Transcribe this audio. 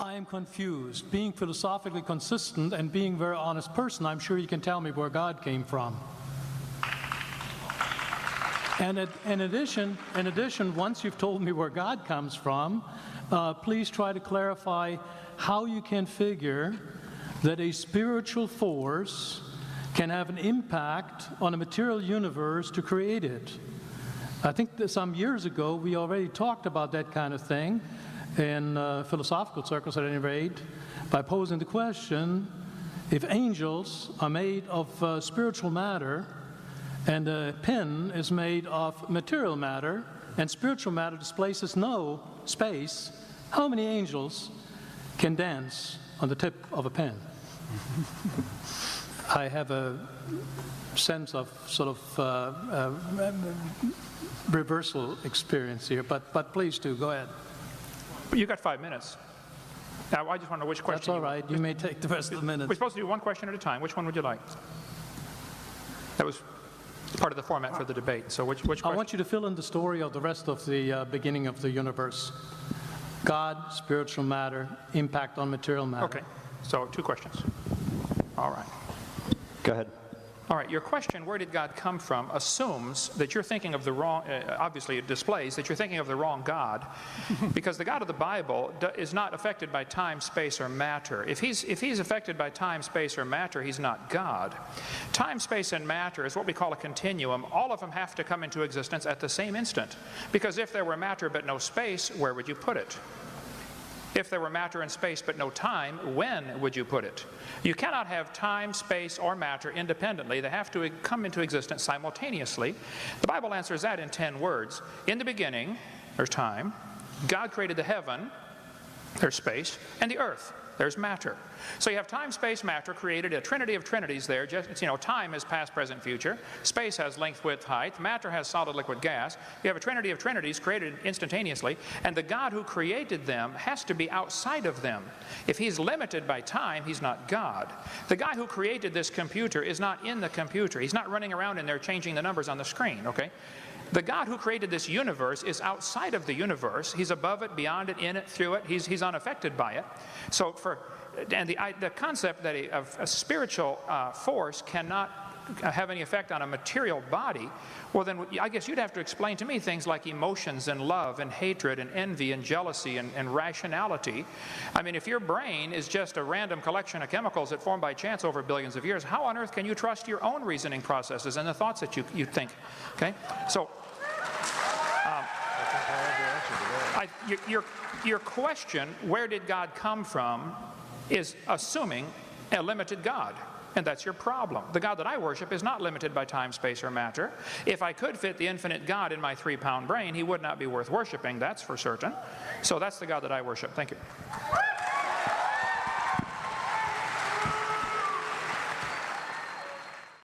I am confused. Being philosophically consistent and being a very honest person, I'm sure you can tell me where God came from. And in addition, once you've told me where God comes from, please try to clarify how you can figure that a spiritual force can have an impact on a material universe to create it. I think that some years ago we already talked about that kind of thing in philosophical circles at any rate, by posing the question, if angels are made of spiritual matter and a pen is made of material matter and spiritual matter displaces no space, how many angels can dance on the tip of a pen? I have a sense of sort of reversal experience here, but please do, go ahead. You got 5 minutes. Now, I just want to know which question. That's all right. You may take the rest of the minutes. We're supposed to do one question at a time. Which one would you like? That was part of the format for the debate. So which question? I want you to fill in the story of the rest of the beginning of the universe. God, spiritual matter, impact on material matter. Okay. So 2 questions. All right. Go ahead. All right, your question, where did God come from, assumes that you're thinking of the wrong, obviously it displays that you're thinking of the wrong God, because the God of the Bible is not affected by time, space, or matter. If he's affected by time, space, or matter, he's not God. Time, space, and matter is what we call a continuum. All of them have to come into existence at the same instant, because if there were matter but no space, where would you put it? If there were matter and space but no time, when would you put it? You cannot have time, space, or matter independently. They have to come into existence simultaneously. The Bible answers that in 10 words. In the beginning, there's time. God created the heaven, there's space, and the earth, there's matter. So you have time, space, matter, created a trinity of trinities there. Just, time is past, present, future. Space has length, width, height. Matter has solid, liquid, gas. You have a trinity of trinities created instantaneously, and the God who created them has to be outside of them. If he's limited by time, he's not God. The guy who created this computer is not in the computer. He's not running around in there changing the numbers on the screen, okay? The God who created this universe is outside of the universe. He's above it, beyond it, in it, through it. He's unaffected by it. So the concept that a spiritual force cannot have any effect on a material body, well then I guess you'd have to explain to me things like emotions and love and hatred and envy and jealousy and rationality. I mean, if your brain is just a random collection of chemicals that formed by chance over billions of years, how on earth can you trust your own reasoning processes and the thoughts that you think? Okay, so your question, where did God come from, is assuming a limited God. And that's your problem. The God that I worship is not limited by time, space, or matter. If I could fit the infinite God in my 3-pound brain, he would not be worth worshiping, that's for certain. So that's the God that I worship. Thank you.